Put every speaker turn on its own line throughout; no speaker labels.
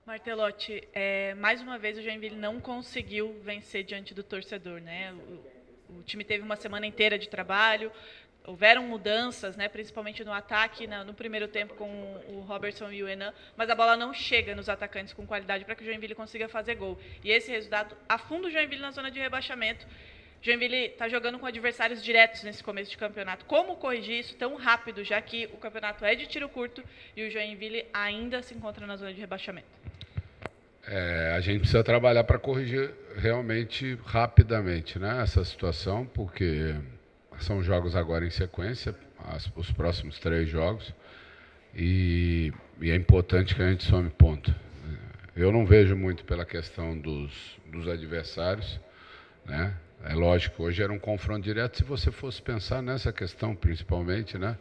Martelotti, mais uma vez o Joinville não conseguiu vencer diante do torcedor, né? O time teve uma semana inteira de trabalho, houveram mudanças, né, principalmente no ataque, no primeiro tempo com o Robertson e o Enan, mas a bola não chega nos atacantes com qualidade para que o Joinville consiga fazer gol. E esse resultado afunda o Joinville na zona de rebaixamento. O Joinville está jogando com adversários diretos nesse começo de campeonato. Como corrigir isso tão rápido, já que o campeonato é de tiro curto e o Joinville ainda se encontra na zona de rebaixamento?
A gente precisa trabalhar para corrigir realmente rapidamente, né, essa situação, porque são jogos agora em sequência, os próximos 3 jogos, e é importante que a gente some ponto. Eu não vejo muito pela questão dos adversários, né? É lógico, hoje era um confronto direto. Se você fosse pensar nessa questão, principalmente, né?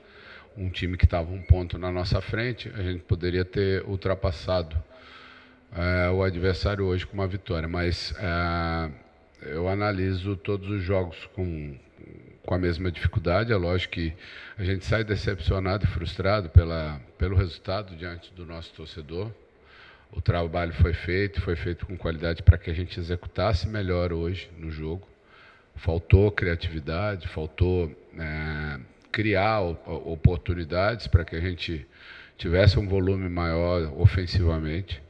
Um time que estava um ponto na nossa frente, a gente poderia ter ultrapassado o adversário hoje com uma vitória. Mas eu analiso todos os jogos com a mesma dificuldade. É lógico que a gente sai decepcionado e frustrado pelo resultado diante do nosso torcedor. O trabalho foi feito com qualidade para que a gente executasse melhor hoje no jogo. Faltou criatividade, faltou criar oportunidades para que a gente tivesse um volume maior ofensivamente.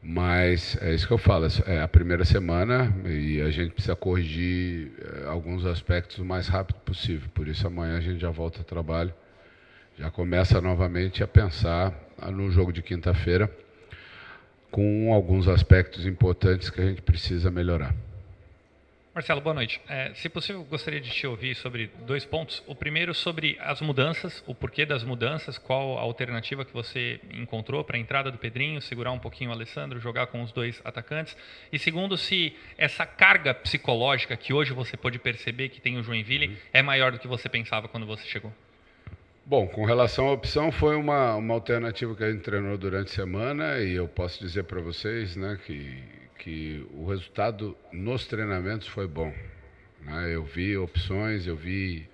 Mas é isso que eu falo, é a primeira semana e a gente precisa corrigir alguns aspectos o mais rápido possível. Por isso amanhã a gente já volta ao trabalho, já começa novamente a pensar no jogo de quinta-feira com alguns aspectos importantes que a gente precisa melhorar.
Marcelo, boa noite. Se possível, gostaria de te ouvir sobre 2 pontos. O primeiro sobre as mudanças, o porquê das mudanças, qual a alternativa que você encontrou para a entrada do Pedrinho, segurar um pouquinho o Alessandro, jogar com os 2 atacantes. E segundo, se essa carga psicológica que hoje você pode perceber que tem o Joinville é maior do que você pensava quando você chegou.
Bom, com relação à opção, foi uma alternativa que a gente treinou durante a semana e eu posso dizer para vocês, né, que o resultado nos treinamentos foi bom. Né? Eu vi opções, eu vi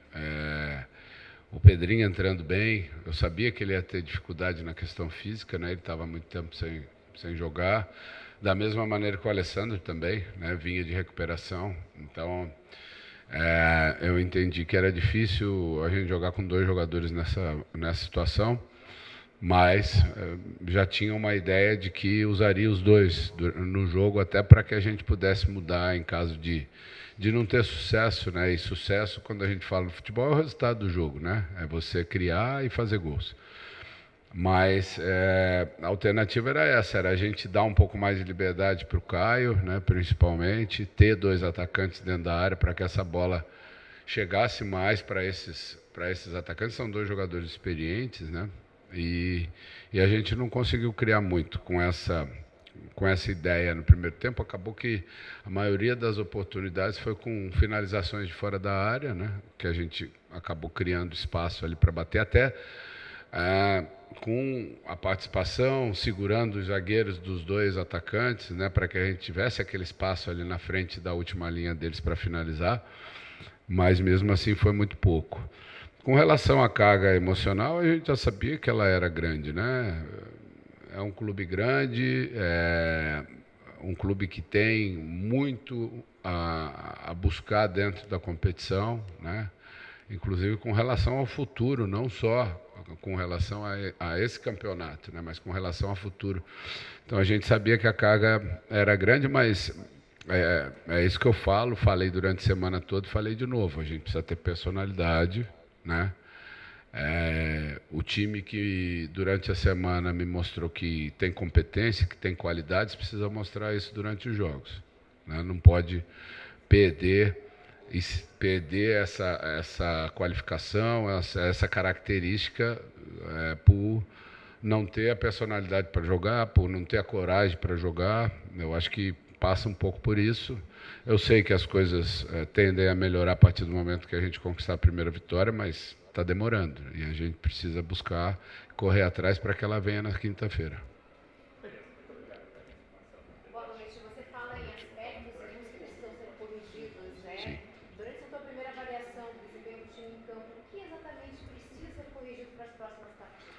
o Pedrinho entrando bem, eu sabia que ele ia ter dificuldade na questão física, né? Ele estava há muito tempo sem jogar, da mesma maneira que o Alessandro também, né? Vinha de recuperação, então eu entendi que era difícil a gente jogar com 2 jogadores nessa situação, mas já tinha uma ideia de que usaria os 2 no jogo até para que a gente pudesse mudar em caso de não ter sucesso, né? E sucesso, quando a gente fala no futebol, é o resultado do jogo, né? É você criar e fazer gols. Mas a alternativa era essa, era a gente dar um pouco mais de liberdade para o Caio, né, principalmente, ter 2 atacantes dentro da área para que essa bola chegasse mais para esses atacantes. São 2 jogadores experientes, né? E a gente não conseguiu criar muito com essa ideia no primeiro tempo. Acabou que a maioria das oportunidades foi com finalizações de fora da área, né? Que a gente acabou criando espaço ali para bater até com a participação, segurando os zagueiros dos 2 atacantes, né, para que a gente tivesse aquele espaço ali na frente da última linha deles para finalizar, mas mesmo assim foi muito pouco. Com relação à carga emocional, a gente já sabia que ela era grande, né? É um clube grande, é um clube que tem muito a buscar dentro da competição, né? Inclusive com relação ao futuro, não só com relação a esse campeonato, né, mas com relação ao futuro. Então a gente sabia que a carga era grande, mas é isso que eu falei durante a semana toda, falei de novo, a gente precisa ter personalidade, né? O time que durante a semana me mostrou que tem competência, que tem qualidades, precisa mostrar isso durante os jogos, né? Não pode perder essa qualificação, essa característica por não ter a personalidade para jogar, por não ter a coragem para jogar. Eu acho que passa um pouco por isso. Eu sei que as coisas tendem a melhorar a partir do momento que a gente conquistar a primeira vitória, mas está demorando e a gente precisa buscar correr atrás para que ela venha na quinta-feira.
Boa noite. Você fala em aspectos e alguns que precisam ser corrigidos, né? Sim. Durante a sua primeira avaliação do desempenho do time em campo, o que exatamente precisa ser corrigido para as próximas partidas?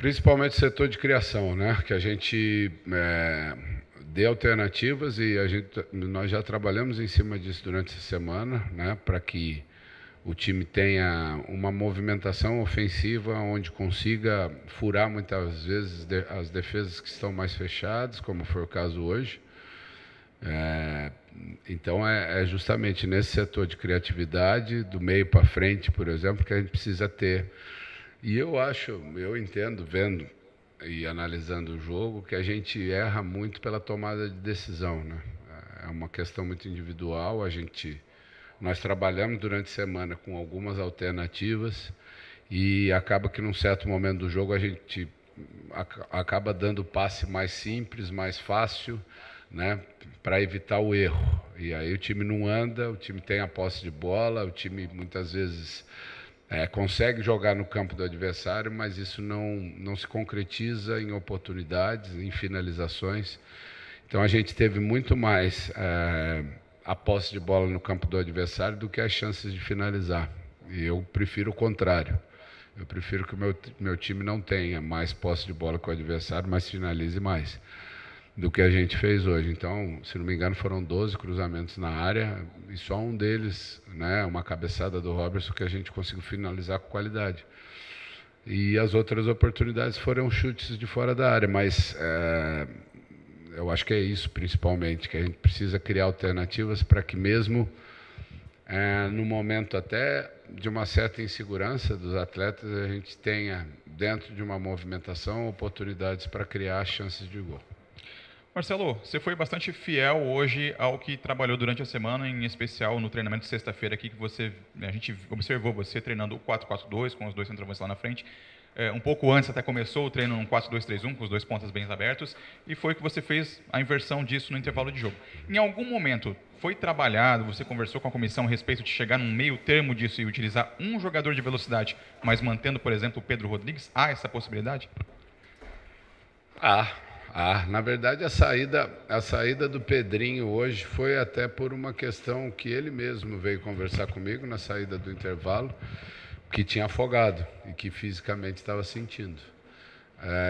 Principalmente o setor de criação, né? Que a gente dê alternativas e nós já trabalhamos em cima disso durante essa semana, né? Para que o time tenha uma movimentação ofensiva onde consiga furar muitas vezes as defesas que estão mais fechadas, como foi o caso hoje. Então é justamente nesse setor de criatividade, do meio para frente, por exemplo, que a gente precisa ter. E eu entendo, vendo e analisando o jogo, que a gente erra muito pela tomada de decisão, né? É uma questão muito individual. Nós trabalhamos durante a semana com algumas alternativas e acaba que num certo momento do jogo a gente acaba dando passe mais simples, mais fácil, né, para evitar o erro. E aí o time não anda, o time tem a posse de bola, o time muitas vezes consegue jogar no campo do adversário, mas isso não se concretiza em oportunidades, em finalizações. Então a gente teve muito mais a posse de bola no campo do adversário do que as chances de finalizar. E eu prefiro o contrário. Eu prefiro que o meu time não tenha mais posse de bola com o adversário, mas finalize mais do que a gente fez hoje. Então, se não me engano, foram 12 cruzamentos na área e só um deles, né, uma cabeçada do Robertson, que a gente conseguiu finalizar com qualidade. E as outras oportunidades foram chutes de fora da área, mas eu acho que é isso principalmente, que a gente precisa criar alternativas para que mesmo no momento até de uma certa insegurança dos atletas, a gente tenha, dentro de uma movimentação, oportunidades para criar chances de gol.
Marcelo, você foi bastante fiel hoje ao que trabalhou durante a semana, em especial no treinamento de sexta-feira aqui, que a gente observou você treinando o 4-4-2, com os dois centroavantes lá na frente. Um pouco antes até começou o treino num 4-2-3-1, com os dois pontas bem abertos, e foi que você fez a inversão disso no intervalo de jogo. Em algum momento foi trabalhado, você conversou com a comissão a respeito de chegar num meio termo disso e utilizar um jogador de velocidade, mas mantendo, por exemplo, o Pedro Rodrigues? Há essa possibilidade?
Na verdade, a saída do Pedrinho hoje foi até por uma questão que ele mesmo veio conversar comigo na saída do intervalo, que tinha afogado e que fisicamente estava sentindo.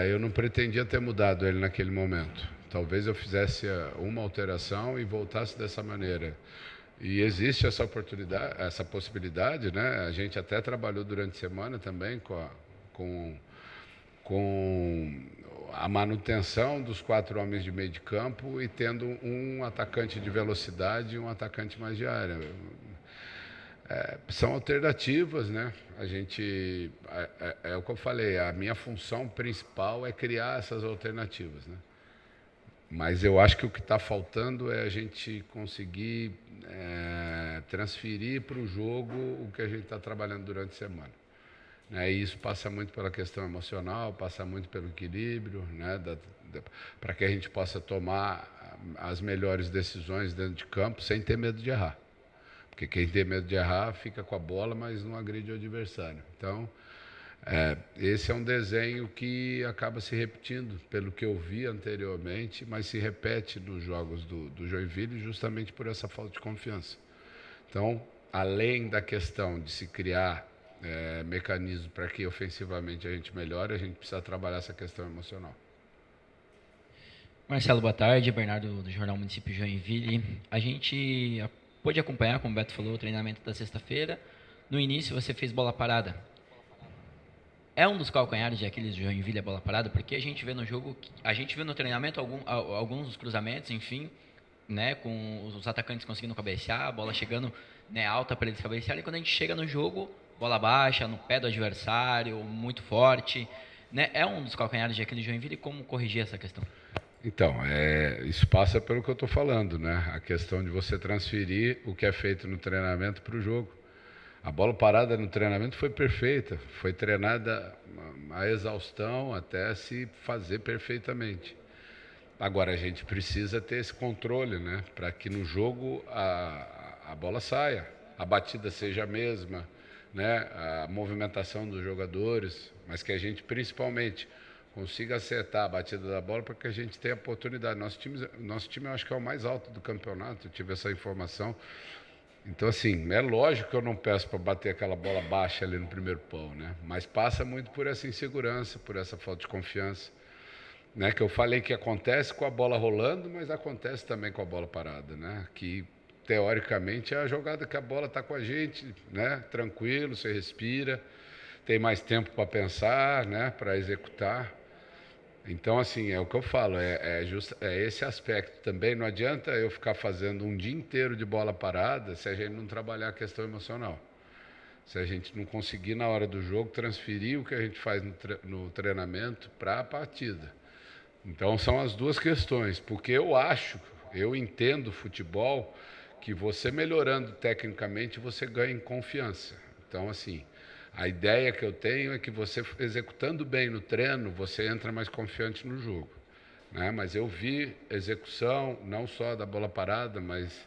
Eu não pretendia ter mudado ele naquele momento. Talvez eu fizesse uma alteração e voltasse dessa maneira. E existe essa oportunidade, essa possibilidade, né? A gente até trabalhou durante a semana também com a manutenção dos 4 homens de meio de campo e tendo um atacante de velocidade e um atacante mais de área. São alternativas, né? É o que eu falei, a minha função principal é criar essas alternativas, né? Mas eu acho que o que está faltando é a gente conseguir transferir para o jogo o que a gente está trabalhando durante a semana. E isso passa muito pela questão emocional, passa muito pelo equilíbrio, né, para que a gente possa tomar as melhores decisões dentro de campo sem ter medo de errar. Porque quem tem medo de errar fica com a bola, mas não agride o adversário. Então, esse é um desenho que acaba se repetindo, pelo que eu vi anteriormente, mas se repete nos jogos do Joinville justamente por essa falta de confiança. Então, além da questão de se criar mecanismo para que ofensivamente a gente melhore, a gente precisa trabalhar essa questão emocional.
Marcelo, boa tarde. Bernardo, do Jornal Município Joinville. A gente pôde acompanhar, como o Beto falou, o treinamento da sexta-feira. No início você fez bola parada. É um dos calcanhares de Aquiles do Joinville a bola parada, porque a gente vê no jogo, a gente vê no treinamento alguns dos cruzamentos, enfim, né, com os atacantes conseguindo cabecear, a bola chegando, né, alta para eles cabecearem, e quando a gente chega no jogo, bola baixa, no pé do adversário, muito forte, né? É um dos calcanhares de Aquiles do Joinville. Como corrigir essa questão?
Então, isso passa pelo que eu estou falando, né? A questão de você transferir o que é feito no treinamento para o jogo. A bola parada no treinamento foi perfeita, foi treinada a exaustão até se fazer perfeitamente. Agora a gente precisa ter esse controle, né? Para que no jogo a bola saia, a batida seja a mesma, né? A movimentação dos jogadores, mas que a gente principalmente consiga acertar a batida da bola para que a gente tenha oportunidade. Nosso time eu acho que é o mais alto do campeonato, eu tive essa informação. Então, assim, é lógico que eu não peço para bater aquela bola baixa ali no primeiro pau, né? Mas passa muito por essa insegurança, por essa falta de confiança, né? Que eu falei que acontece com a bola rolando, mas acontece também com a bola parada, né? Que, teoricamente, é a jogada que a bola está com a gente, né? Tranquilo, você respira, tem mais tempo para pensar, né? Para executar. Então, assim, é o que eu falo, é esse aspecto também. Não adianta eu ficar fazendo um dia inteiro de bola parada se a gente não trabalhar a questão emocional. Se a gente não conseguir, na hora do jogo, transferir o que a gente faz no treinamento para a partida. Então, são as duas questões, porque eu entendo futebol, que você melhorando tecnicamente, você ganha em confiança. Então, assim, a ideia que eu tenho é que você, executando bem no treino, você entra mais confiante no jogo, né? Mas eu vi execução, não só da bola parada, mas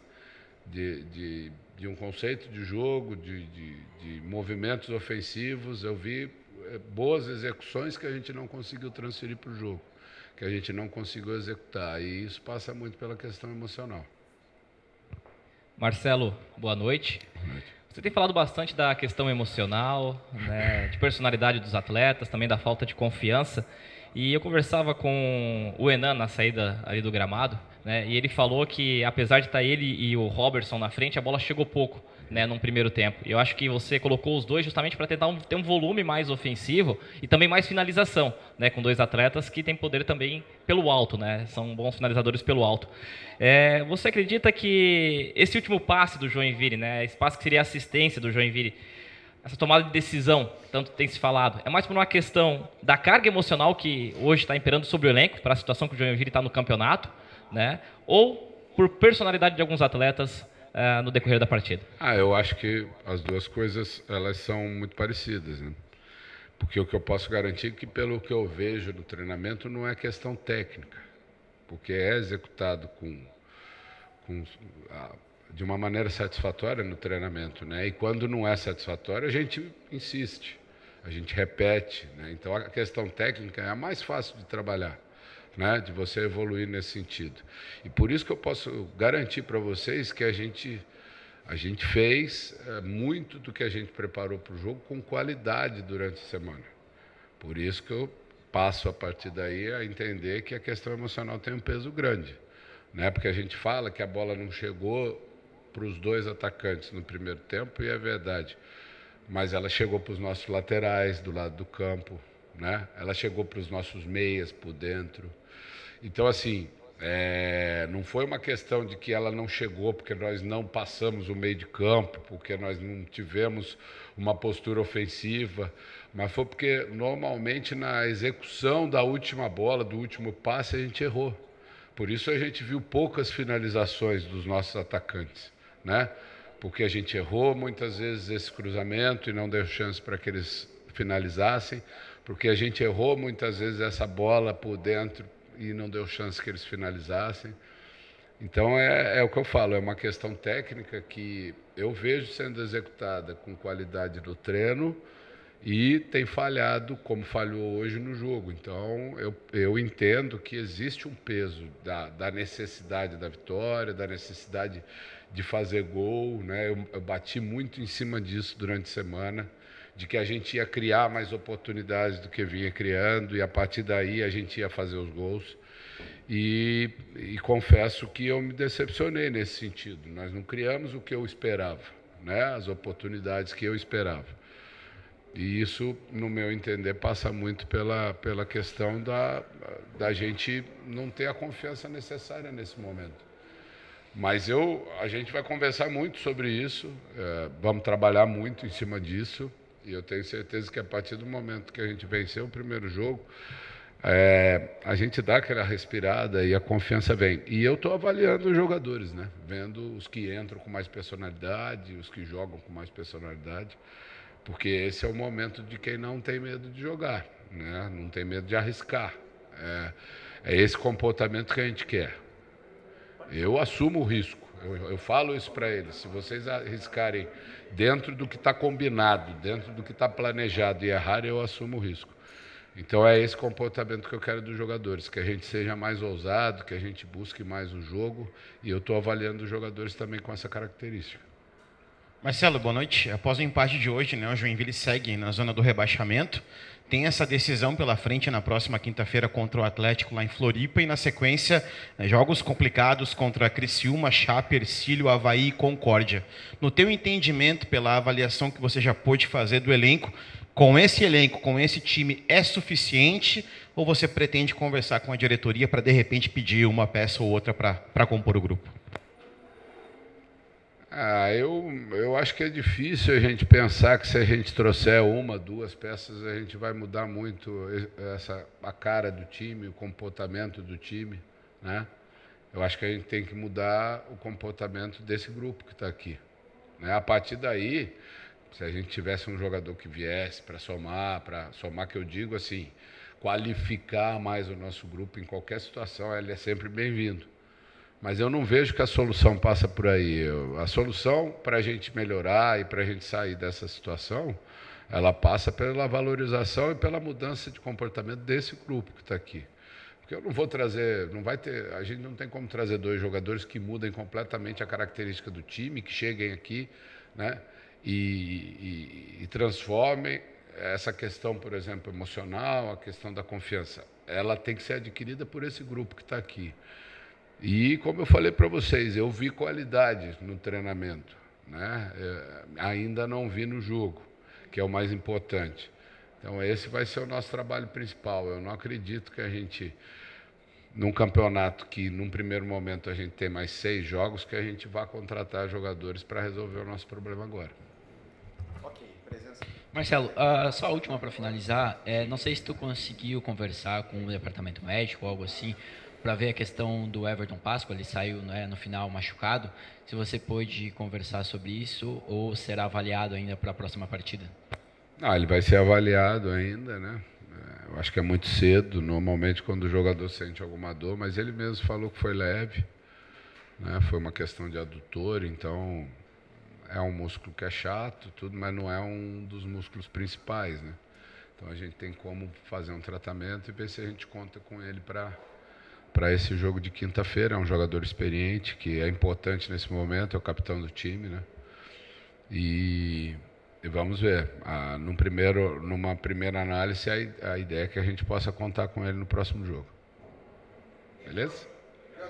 de um conceito de jogo, de movimentos ofensivos. Eu vi boas execuções que a gente não conseguiu transferir para o jogo, que a gente não conseguiu executar. E isso passa muito pela questão emocional.
Marcelo, boa noite.
Boa noite.
Você tem falado bastante da questão emocional, né, de personalidade dos atletas, também da falta de confiança. E eu conversava com o Enan na saída ali do gramado, né, e ele falou que, apesar de estar ele e o Robertson na frente, a bola chegou pouco, né, num primeiro tempo. E eu acho que você colocou os dois justamente para tentar ter um volume mais ofensivo e também mais finalização, né, com dois atletas que têm poder também pelo alto, né, são bons finalizadores pelo alto. Você acredita que esse último passe do Joinville, né, esse passe que seria a assistência do Joinville, essa tomada de decisão, tanto tem se falado, é mais por uma questão da carga emocional que hoje está imperando sobre o elenco, para a situação que o Joinville está no campeonato, né, ou por personalidade de alguns atletas no decorrer da partida?
Eu acho que as duas coisas, elas são muito parecidas, né? Porque o que eu posso garantir é que, pelo que eu vejo no treinamento, não é questão técnica, porque é executado de uma maneira satisfatória no treinamento, né? E quando não é satisfatório, a gente insiste, a gente repete, né? Então a questão técnica é a mais fácil de trabalhar, né? De você evoluir nesse sentido. E por isso que eu posso garantir para vocês que a gente fez muito do que a gente preparou para o jogo com qualidade durante a semana. Por isso que eu passo a partir daí a entender que a questão emocional tem um peso grande, né? Porque a gente fala que a bola não chegou para os dois atacantes no primeiro tempo, e é verdade, mas ela chegou para os nossos laterais do lado do campo, né? Ela chegou para os nossos meias por dentro. Então, assim, não foi uma questão de que ela não chegou porque nós não passamos o meio de campo, porque nós não tivemos uma postura ofensiva, mas foi porque normalmente na execução da última bola, do último passe, a gente errou. Por isso a gente viu poucas finalizações dos nossos atacantes, né? Porque a gente errou muitas vezes esse cruzamento e não deu chance para que eles finalizassem, porque a gente errou muitas vezes essa bola por dentro e não deu chance que eles finalizassem. Então é o que eu falo, é uma questão técnica que eu vejo sendo executada com qualidade no treino e tem falhado como falhou hoje no jogo. Então eu entendo que existe um peso da necessidade da vitória, da necessidade de fazer gol, né? Eu bati muito em cima disso durante a semana, de que a gente ia criar mais oportunidades do que vinha criando, e a partir daí a gente ia fazer os gols. E confesso que eu me decepcionei nesse sentido. Nós não criamos o que eu esperava, né? As oportunidades que eu esperava. E isso, no meu entender, passa muito pela questão da gente não ter a confiança necessária nesse momento. Mas a gente vai conversar muito sobre isso, vamos trabalhar muito em cima disso, e eu tenho certeza que a partir do momento que a gente venceu o primeiro jogo, a gente dá aquela respirada e a confiança vem. E eu estou avaliando os jogadores, né? Vendo os que entram com mais personalidade, os que jogam com mais personalidade, porque esse é o momento de quem não tem medo de jogar, né? Não tem medo de arriscar. É esse comportamento que a gente quer. Eu assumo o risco, eu falo isso para eles. Se vocês arriscarem dentro do que está combinado, dentro do que está planejado e errarem, eu assumo o risco. Então é esse comportamento que eu quero dos jogadores, que a gente seja mais ousado, que a gente busque mais o jogo, e eu estou avaliando os jogadores também com essa característica.
Marcelo, boa noite. Após o empate de hoje, né, o Joinville segue na zona do rebaixamento. Tem essa decisão pela frente na próxima quinta-feira contra o Atlético lá em Floripa e na sequência jogos complicados contra Criciúma, Chape, Ercílio, Avaí e Concórdia. No teu entendimento, pela avaliação que você já pôde fazer do elenco, com esse time é suficiente ou você pretende conversar com a diretoria para de repente pedir uma peça ou outra para compor o grupo?
Eu acho que é difícil a gente pensar que se a gente trouxer uma, duas peças, a gente vai mudar muito a cara do time, o comportamento do time, né? Eu acho que a gente tem que mudar o comportamento desse grupo que está aqui, né? A partir daí, se a gente tivesse um jogador que viesse para somar que eu digo assim, qualificar mais o nosso grupo em qualquer situação, ele é sempre bem-vindo. Mas eu não vejo que a solução passa por aí. A solução para a gente melhorar e para a gente sair dessa situação, ela passa pela valorização e pela mudança de comportamento desse grupo que está aqui. Porque eu não vou trazer, a gente não tem como trazer dois jogadores que mudem completamente a característica do time, que cheguem aqui, né, e transformem essa questão, por exemplo, emocional, a questão da confiança. Ela tem que ser adquirida por esse grupo que está aqui. E, como eu falei para vocês, eu vi qualidade no treinamento, né? Ainda não vi no jogo, que é o mais importante. Então, esse vai ser o nosso trabalho principal. Eu não acredito que a gente, num campeonato que, num primeiro momento, a gente tem mais 6 jogos, que a gente vá contratar jogadores para resolver o nosso problema agora.
Marcelo, só a última para finalizar. Não sei se tu conseguiu conversar com o departamento médico ou algo assim, para ver a questão do Everton Páscoa, ele saiu, né, no final machucado. Se você pôde conversar sobre isso ou será avaliado ainda para a próxima partida?
Ele vai ser avaliado ainda, né? Eu acho que é muito cedo, normalmente quando o jogador sente alguma dor, mas ele mesmo falou que foi leve, né? Foi uma questão de adutor, então é um músculo que é chato, tudo, mas não é um dos músculos principais, né? Então a gente tem como fazer um tratamento e ver se a gente conta com ele para esse jogo de quinta-feira. É um jogador experiente, que é importante nesse momento, é o capitão do time, né? E vamos ver. Numa primeira análise, a ideia é que a gente possa contar com ele no próximo jogo. Beleza?